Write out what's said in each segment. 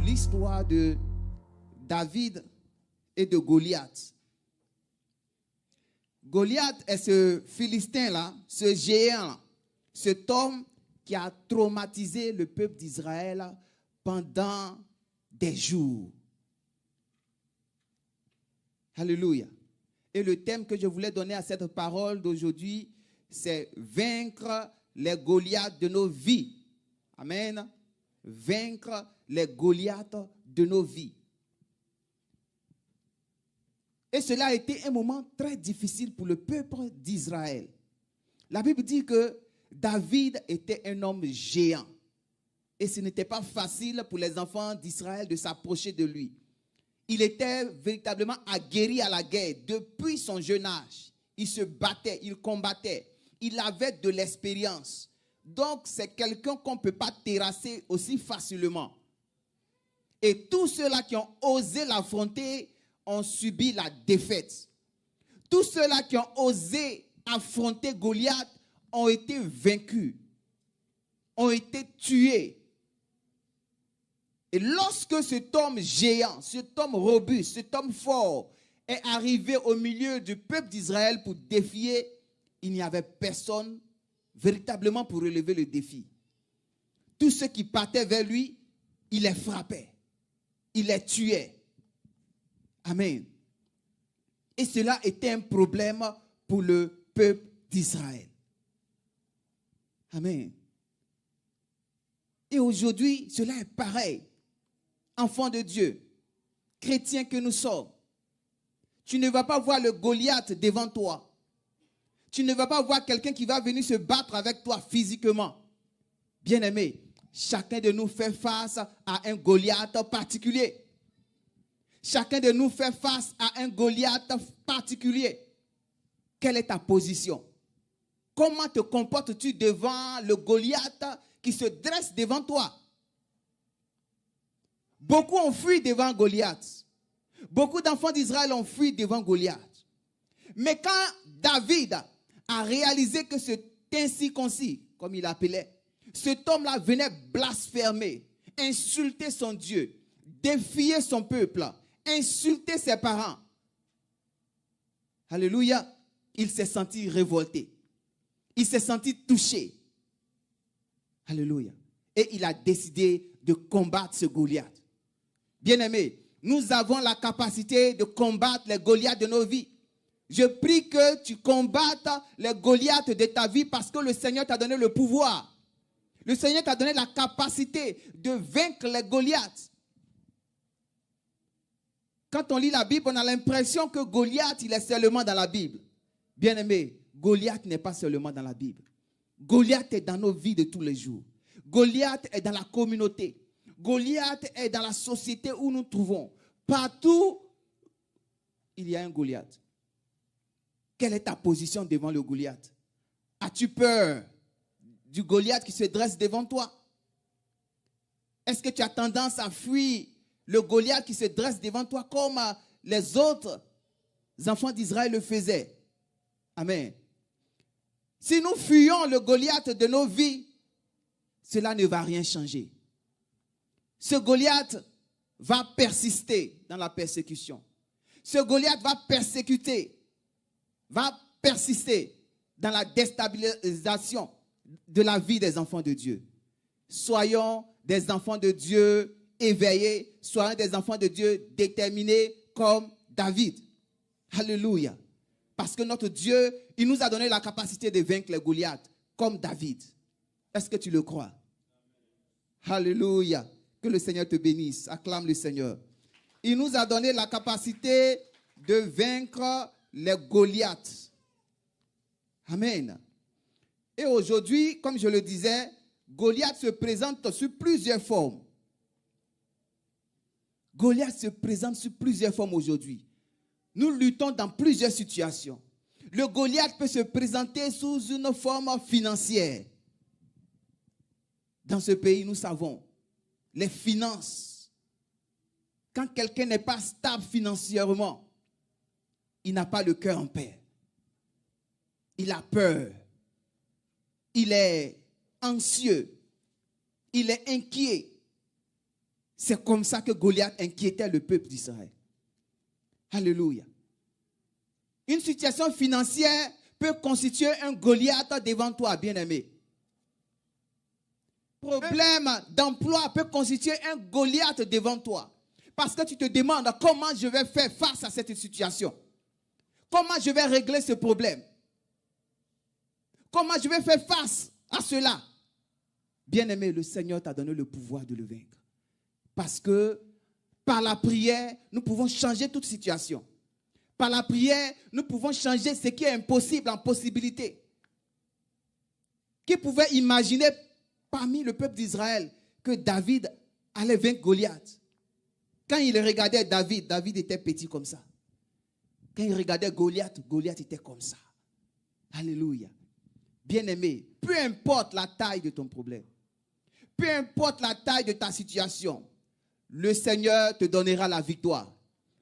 l'histoire de David et de Goliath. Goliath est ce Philistin-là, ce géant, cet homme qui a traumatisé le peuple d'Israël pendant des jours. Alléluia. Et le thème que je voulais donner à cette parole d'aujourd'hui, c'est vaincre les Goliaths de nos vies. Amen. Vaincre les Goliaths de nos vies. Et cela a été un moment très difficile pour le peuple d'Israël. La Bible dit que David était un homme géant. Et ce n'était pas facile pour les enfants d'Israël de s'approcher de lui. Il était véritablement aguerri à la guerre depuis son jeune âge. Il se battait, il combattait. Il avait de l'expérience. Donc, c'est quelqu'un qu'on ne peut pas terrasser aussi facilement. Et tous ceux-là qui ont osé l'affronter ont subi la défaite. Tous ceux-là qui ont osé affronter Goliath ont été vaincus, ont été tués. Et lorsque cet homme géant, cet homme robuste, cet homme fort est arrivé au milieu du peuple d'Israël pour défier, il n'y avait personne véritablement pour relever le défi. Tous ceux qui partaient vers lui, il les frappait, il les tuait. Amen. Et cela était un problème pour le peuple d'Israël. Amen. Et aujourd'hui, cela est pareil. Enfants de Dieu, chrétiens que nous sommes, tu ne vas pas voir le Goliath devant toi. Tu ne vas pas voir quelqu'un qui va venir se battre avec toi physiquement. Bien-aimé, chacun de nous fait face à un Goliath particulier. Chacun de nous fait face à un Goliath particulier. Quelle est ta position? Comment te comportes-tu devant le Goliath qui se dresse devant toi? Beaucoup ont fui devant Goliath. Beaucoup d'enfants d'Israël ont fui devant Goliath. Mais quand David a réalisé que cet incirconcis, comme il l'appelait, cet homme-là venait blasphémer, insulter son Dieu, défier son peuple, insulter ses parents. Alléluia. Il s'est senti révolté. Il s'est senti touché. Alléluia. Et il a décidé de combattre ce Goliath. Bien-aimés, nous avons la capacité de combattre les Goliaths de nos vies. Je prie que tu combattes les Goliaths de ta vie parce que le Seigneur t'a donné le pouvoir. Le Seigneur t'a donné la capacité de vaincre les Goliaths. Quand on lit la Bible, on a l'impression que Goliath, il est seulement dans la Bible. Bien-aimé, Goliath n'est pas seulement dans la Bible. Goliath est dans nos vies de tous les jours. Goliath est dans la communauté. Goliath est dans la société où nous nous trouvons. Partout, il y a un Goliath. Quelle est ta position devant le Goliath? As-tu peur du Goliath qui se dresse devant toi? Est-ce que tu as tendance à fuir le Goliath qui se dresse devant toi comme les autres enfants d'Israël le faisaient? Amen. Si nous fuyons le Goliath de nos vies, cela ne va rien changer. Ce Goliath va persister dans la persécution. Ce Goliath va persécuter, va persister dans la déstabilisation de la vie des enfants de Dieu. Soyons des enfants de Dieu éveillés, soyons des enfants de Dieu déterminés comme David. Alléluia. Parce que notre Dieu, il nous a donné la capacité de vaincre les Goliaths comme David. Est-ce que tu le crois? Alléluia. Que le Seigneur te bénisse. Acclame le Seigneur. Il nous a donné la capacité de vaincre les Goliaths. Amen. Et aujourd'hui, comme je le disais, Goliath se présente sous plusieurs formes. Goliath se présente sous plusieurs formes aujourd'hui. Nous luttons dans plusieurs situations. Le Goliath peut se présenter sous une forme financière. Dans ce pays, nous savons, les finances. Quand quelqu'un n'est pas stable financièrement, il n'a pas le cœur en paix. Il a peur. Il est anxieux. Il est inquiet. C'est comme ça que Goliath inquiétait le peuple d'Israël. Alléluia. Une situation financière peut constituer un Goliath devant toi, bien-aimé. Problème d'emploi peut constituer un Goliath devant toi. Parce que tu te demandes comment je vais faire face à cette situation. Comment je vais régler ce problème. Comment je vais faire face à cela. Bien-aimé, le Seigneur t'a donné le pouvoir de le vaincre. Parce que par la prière, nous pouvons changer toute situation. Par la prière, nous pouvons changer ce qui est impossible en possibilité. Qui pouvait imaginer parmi le peuple d'Israël que David allait vaincre Goliath? Quand il regardait David, David était petit comme ça. Quand il regardait Goliath, Goliath était comme ça. Alléluia. Bien-aimé, peu importe la taille de ton problème, peu importe la taille de ta situation, le Seigneur te donnera la victoire.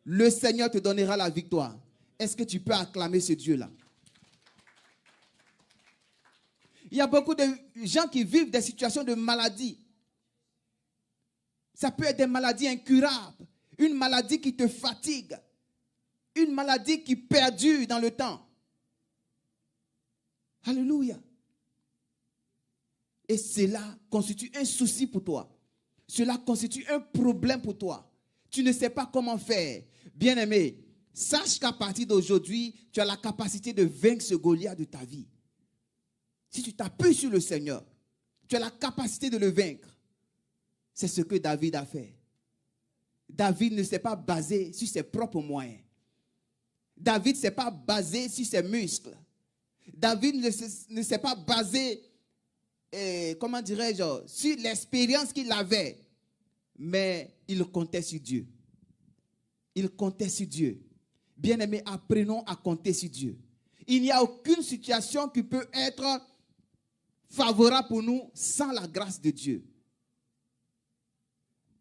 Le Seigneur te donnera la victoire. Est-ce que tu peux acclamer ce Dieu-là? Il y a beaucoup de gens qui vivent des situations de maladie. Ça peut être des maladies incurables, une maladie qui te fatigue, une maladie qui perdure dans le temps. Alléluia. Et cela constitue un souci pour toi. Cela constitue un problème pour toi. Tu ne sais pas comment faire. Bien-aimé, sache qu'à partir d'aujourd'hui, tu as la capacité de vaincre ce Goliath de ta vie. Si tu t'appuies sur le Seigneur, tu as la capacité de le vaincre. C'est ce que David a fait. David ne s'est pas basé sur ses propres moyens. David ne s'est pas basé sur ses muscles. David ne s'est pas basé, comment dirais-je, sur l'expérience qu'il avait. Mais il comptait sur Dieu. Il comptait sur Dieu. Bien-aimés, apprenons à compter sur Dieu. Il n'y a aucune situation qui peut être favorable pour nous sans la grâce de Dieu.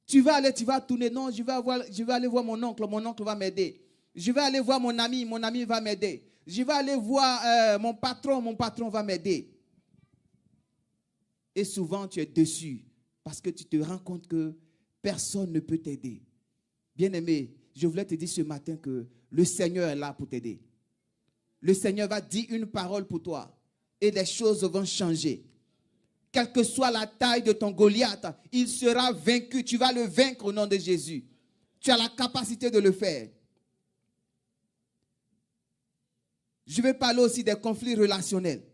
Tu vas tourner, non, je vais aller voir mon oncle va m'aider. Je vais aller voir mon ami va m'aider. Je vais aller voir mon patron va m'aider. Et souvent, tu es déçu parce que tu te rends compte que personne ne peut t'aider. Bien-aimé, je voulais te dire ce matin que le Seigneur est là pour t'aider. Le Seigneur va dire une parole pour toi et les choses vont changer. Quelle que soit la taille de ton Goliath, il sera vaincu. Tu vas le vaincre au nom de Jésus. Tu as la capacité de le faire. Je vais parler aussi des conflits relationnels,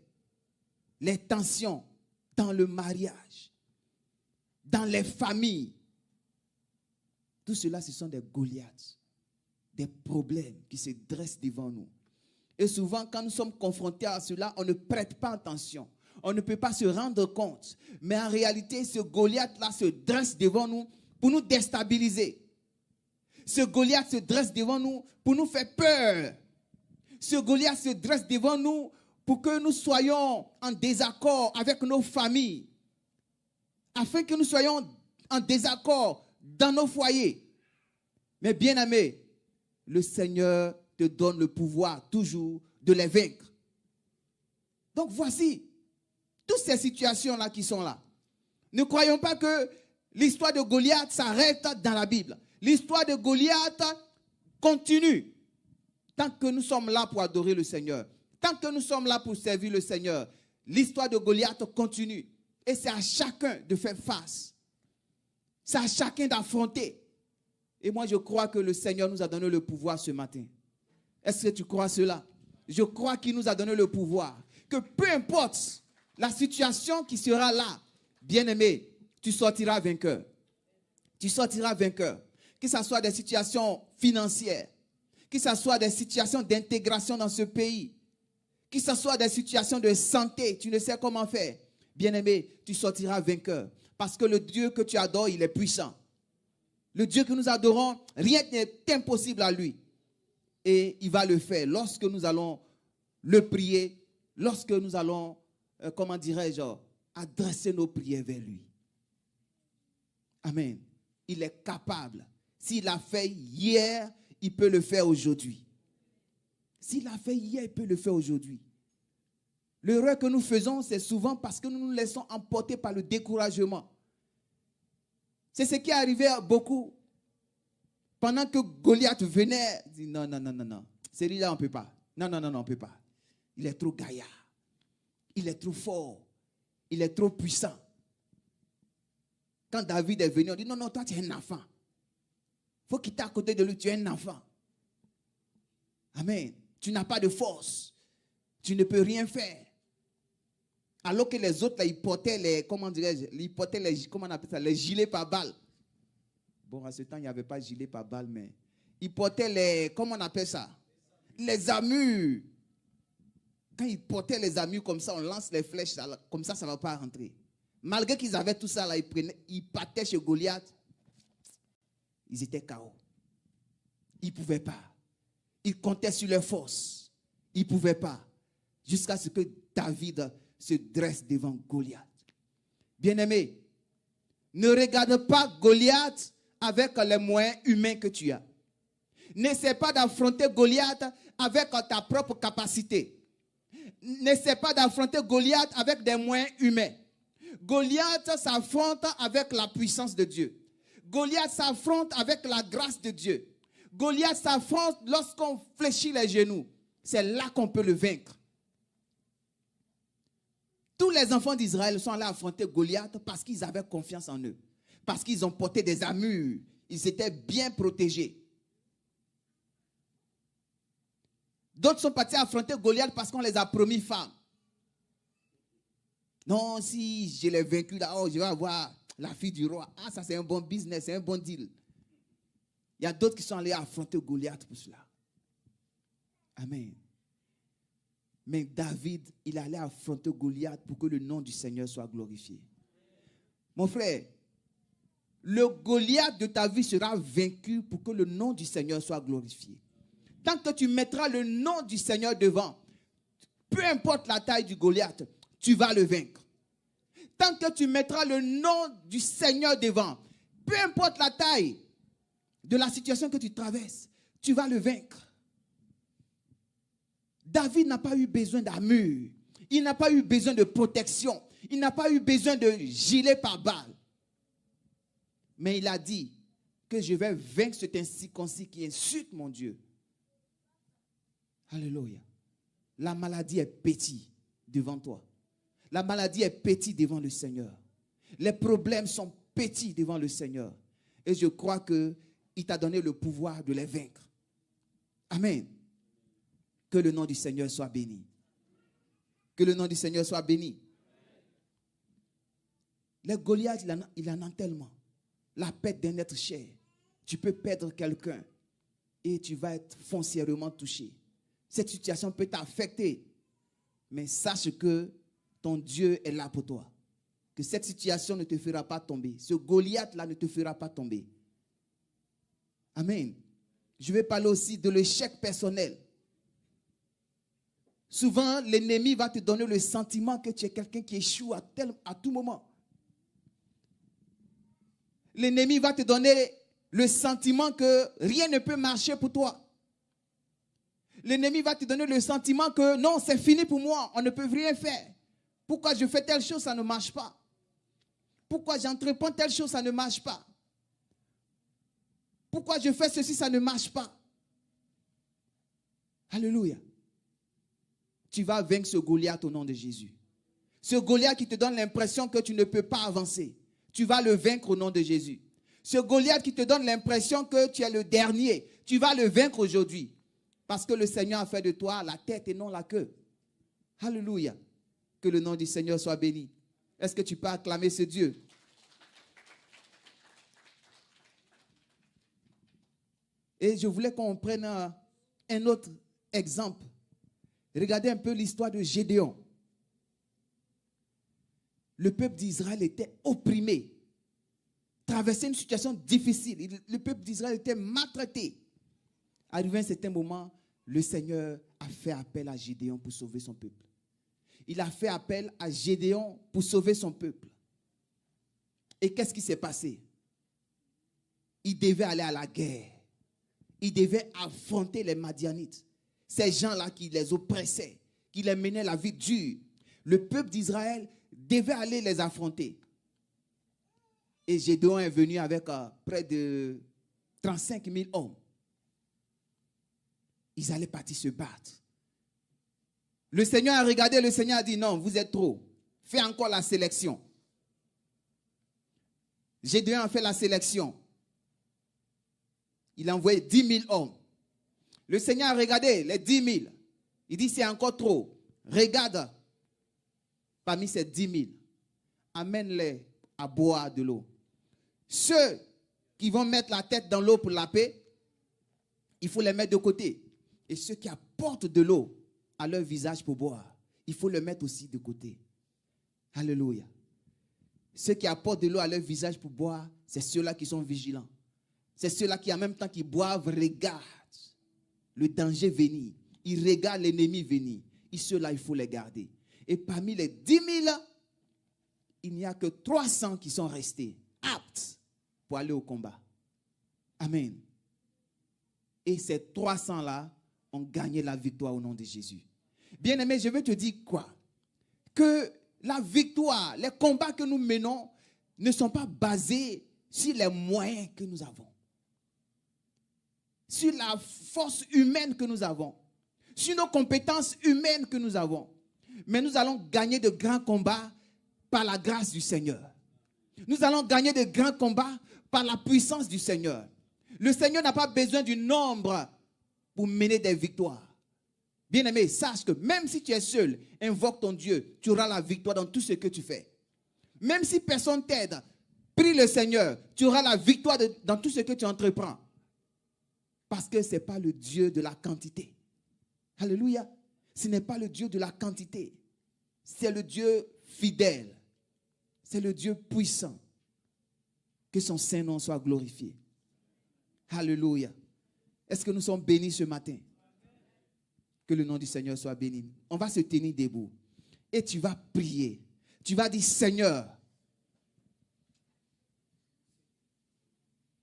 les tensions dans le mariage, dans les familles. Tout cela, ce sont des Goliaths, des problèmes qui se dressent devant nous. Et souvent, quand nous sommes confrontés à cela, on ne prête pas attention. On ne peut pas se rendre compte. Mais en réalité, ce Goliath-là se dresse devant nous pour nous déstabiliser. Ce Goliath se dresse devant nous pour nous faire peur. Ce Goliath se dresse devant nous pour que nous soyons en désaccord avec nos familles. Afin que nous soyons en désaccord dans nos foyers. Mais bien aimé, le Seigneur te donne le pouvoir toujours de les vaincre. Donc voici toutes ces situations-là qui sont là. Ne croyons pas que l'histoire de Goliath s'arrête dans la Bible. L'histoire de Goliath continue. Tant que nous sommes là pour adorer le Seigneur, tant que nous sommes là pour servir le Seigneur, l'histoire de Goliath continue. Et c'est à chacun de faire face. C'est à chacun d'affronter. Et moi, je crois que le Seigneur nous a donné le pouvoir ce matin. Est-ce que tu crois cela? Je crois qu'il nous a donné le pouvoir. Que peu importe la situation qui sera là, bien-aimé, tu sortiras vainqueur. Tu sortiras vainqueur. Que ce soit des situations financières, que ce soit des situations d'intégration dans ce pays, que ce soit des situations de santé, tu ne sais comment faire. Bien-aimé, tu sortiras vainqueur. Parce que le Dieu que tu adores, il est puissant. Le Dieu que nous adorons, rien n'est impossible à lui. Et il va le faire lorsque nous allons le prier, lorsque nous allons, comment dirais-je, adresser nos prières vers lui. Amen. Il est capable. S'il l'a fait hier, il peut le faire aujourd'hui. S'il l'a fait hier, il peut le faire aujourd'hui. L'erreur que nous faisons, c'est souvent parce que nous nous laissons emporter par le découragement. C'est ce qui est arrivé à beaucoup. Pendant que Goliath venait, il dit non, non, non, non, non. Celui-là, on ne peut pas. Non, non, non, non, on ne peut pas. Il est trop gaillard. Il est trop fort. Il est trop puissant. Quand David est venu, on dit non, non, toi, tu es un enfant. Il faut quitter à côté de lui, tu es un enfant. Amen. Tu n'as pas de force. Tu ne peux rien faire. Alors que les autres, là, ils portaient les, comment dirais-je, ils portaient les, comment on appelle ça, les gilets par balle. Bon, à ce temps, il n'y avait pas de gilet par balle, mais ils portaient les, comment on appelle ça, les armures. Quand ils portaient les armures comme ça, on lance les flèches, comme ça ne va pas rentrer. Malgré qu'ils avaient tout ça, là, ils partaient chez Goliath. Ils étaient KO. Ils ne pouvaient pas. Ils comptaient sur leurs forces. Ils ne pouvaient pas. Jusqu'à ce que David se dresse devant Goliath. Bien-aimé, ne regarde pas Goliath avec les moyens humains que tu as. N'essaie pas d'affronter Goliath avec ta propre capacité. N'essaie pas d'affronter Goliath avec des moyens humains. Goliath s'affronte avec la puissance de Dieu. Goliath s'affronte avec la grâce de Dieu. Goliath s'affronte lorsqu'on fléchit les genoux. C'est là qu'on peut le vaincre. Tous les enfants d'Israël sont allés affronter Goliath parce qu'ils avaient confiance en eux. Parce qu'ils ont porté des armures. Ils étaient bien protégés. D'autres sont partis affronter Goliath parce qu'on les a promis femmes. Non, si je l'ai vaincu là, oh, je vais avoir la fille du roi. Ah, ça c'est un bon business, c'est un bon deal. Il y a d'autres qui sont allés affronter Goliath pour cela. Amen. Mais David, il allait affronter Goliath pour que le nom du Seigneur soit glorifié. Mon frère, le Goliath de ta vie sera vaincu pour que le nom du Seigneur soit glorifié. Tant que tu mettras le nom du Seigneur devant, peu importe la taille du Goliath, tu vas le vaincre. Tant que tu mettras le nom du Seigneur devant, peu importe la taille de la situation que tu traverses, tu vas le vaincre. David n'a pas eu besoin d'armure. Il n'a pas eu besoin de protection. Il n'a pas eu besoin de gilet par balle. Mais il a dit que je vais vaincre cet incirconcis qui insulte mon Dieu. Alléluia. La maladie est petite devant toi. La maladie est petite devant le Seigneur. Les problèmes sont petits devant le Seigneur. Et je crois qu'il t'a donné le pouvoir de les vaincre. Amen. Que le nom du Seigneur soit béni. Que le nom du Seigneur soit béni. Les Goliaths, il en a tellement. La perte d'un être cher. Tu peux perdre quelqu'un et tu vas être foncièrement touché. Cette situation peut t'affecter. Mais sache que ton Dieu est là pour toi. Que cette situation ne te fera pas tomber. Ce Goliath-là ne te fera pas tomber. Amen. Je vais parler aussi de l'échec personnel. Souvent, l'ennemi va te donner le sentiment que tu es quelqu'un qui échoue à tout moment. L'ennemi va te donner le sentiment que rien ne peut marcher pour toi. L'ennemi va te donner le sentiment que non, c'est fini pour moi, on ne peut rien faire. Pourquoi je fais telle chose, ça ne marche pas. Pourquoi j'entreprends telle chose, ça ne marche pas. Pourquoi je fais ceci, ça ne marche pas. Alléluia. Tu vas vaincre ce Goliath au nom de Jésus. Ce Goliath qui te donne l'impression que tu ne peux pas avancer. Tu vas le vaincre au nom de Jésus. Ce Goliath qui te donne l'impression que tu es le dernier. Tu vas le vaincre aujourd'hui. Parce que le Seigneur a fait de toi la tête et non la queue. Alléluia. Que le nom du Seigneur soit béni. Est-ce que tu peux acclamer ce Dieu? Et je voulais qu'on prenne un autre exemple. Regardez un peu l'histoire de Gédéon. Le peuple d'Israël était opprimé, traversait une situation difficile. Le peuple d'Israël était maltraité. Arrivé à un certain moment, le Seigneur a fait appel à Gédéon pour sauver son peuple. Il a fait appel à Gédéon pour sauver son peuple. Et qu'est-ce qui s'est passé? Il devait aller à la guerre. Il devait affronter les Madianites. Ces gens-là qui les oppressaient, qui les menaient la vie dure. Le peuple d'Israël devait aller les affronter. Et Gédéon est venu avec près de 35 000 hommes. Ils allaient partir se battre. Le Seigneur a regardé, le Seigneur a dit non, vous êtes trop. Fais encore la sélection. Gédéon a fait la sélection. Il a envoyé 10 000 hommes. Le Seigneur a regardé les 10 000. Il dit c'est encore trop. Regarde parmi ces 10 000. Amène-les à boire de l'eau. Ceux qui vont mettre la tête dans l'eau pour laver, il faut les mettre de côté. Et ceux qui apportent de l'eau à leur visage pour boire, il faut le mettre aussi de côté. Alléluia. Ceux qui apportent de l'eau à leur visage pour boire, c'est ceux-là qui sont vigilants. C'est ceux-là qui, en même temps qu'ils boivent, regardent le danger venir. Ils regardent l'ennemi venir. Et ceux-là, il faut les garder. Et parmi les 10 000, il n'y a que 300 qui sont restés aptes pour aller au combat. Amen. Et ces 300-là ont gagné la victoire au nom de Jésus. Bien-aimé, je veux te dire quoi? Que la victoire, les combats que nous menons ne sont pas basés sur les moyens que nous avons, sur la force humaine que nous avons, sur nos compétences humaines que nous avons. Mais nous allons gagner de grands combats par la grâce du Seigneur. Nous allons gagner de grands combats par la puissance du Seigneur. Le Seigneur n'a pas besoin du nombre pour mener des victoires. Bien-aimé, sache que même si tu es seul, invoque ton Dieu, tu auras la victoire dans tout ce que tu fais. Même si personne t'aide, prie le Seigneur, tu auras la victoire dans tout ce que tu entreprends. Parce que ce n'est pas le Dieu de la quantité. Alléluia. Ce n'est pas le Dieu de la quantité. C'est le Dieu fidèle. C'est le Dieu puissant. Que son Saint-Nom soit glorifié. Alléluia. Est-ce que nous sommes bénis ce matin? Que le nom du Seigneur soit béni. On va se tenir debout. Et tu vas prier. Tu vas dire, Seigneur,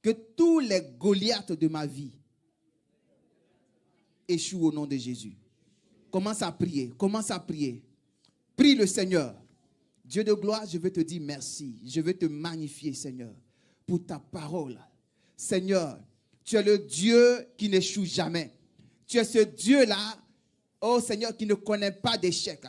que tous les Goliaths de ma vie échouent au nom de Jésus. Commence à prier. Commence à prier. Prie le Seigneur. Dieu de gloire, je veux te dire merci. Je veux te magnifier, Seigneur, pour ta parole. Seigneur, tu es le Dieu qui n'échoue jamais. Tu es ce Dieu-là, oh Seigneur, qui ne connaît pas d'échec.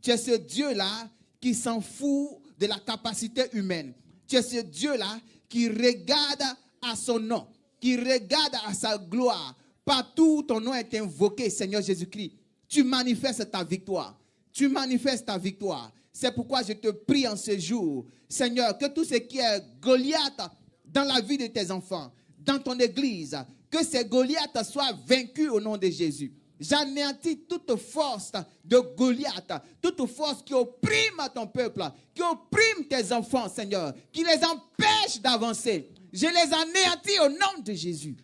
Tu es ce Dieu-là qui s'en fout de la capacité humaine. Tu es ce Dieu-là qui regarde à son nom, qui regarde à sa gloire. Partout où ton nom est invoqué, Seigneur Jésus-Christ, tu manifestes ta victoire. Tu manifestes ta victoire. C'est pourquoi je te prie en ce jour, Seigneur, que tout ce qui est Goliath dans la vie de tes enfants, dans ton église, que ces Goliaths soient vaincus au nom de Jésus. J'anéantis toute force de Goliath, toute force qui opprime ton peuple, qui opprime tes enfants, Seigneur, qui les empêche d'avancer. Je les anéantis au nom de Jésus.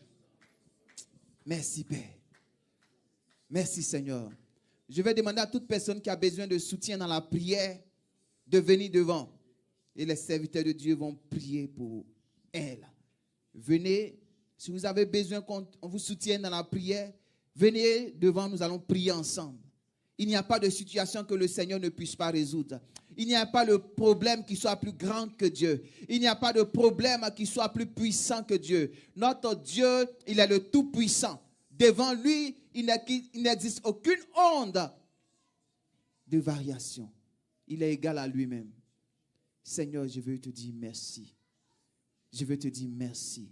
Merci, Père. Merci, Seigneur. Je vais demander à toute personne qui a besoin de soutien dans la prière de venir devant. Et les serviteurs de Dieu vont prier pour elle. Venez, si vous avez besoin qu'on vous soutienne dans la prière, venez devant, nous allons prier ensemble. Il n'y a pas de situation que le Seigneur ne puisse pas résoudre. Il n'y a pas de problème qui soit plus grand que Dieu. Il n'y a pas de problème qui soit plus puissant que Dieu. Notre Dieu, il est le Tout-Puissant. Devant lui, il n'existe aucune onde de variation. Il est égal à lui-même. Seigneur, je veux te dire merci. Je veux te dire merci.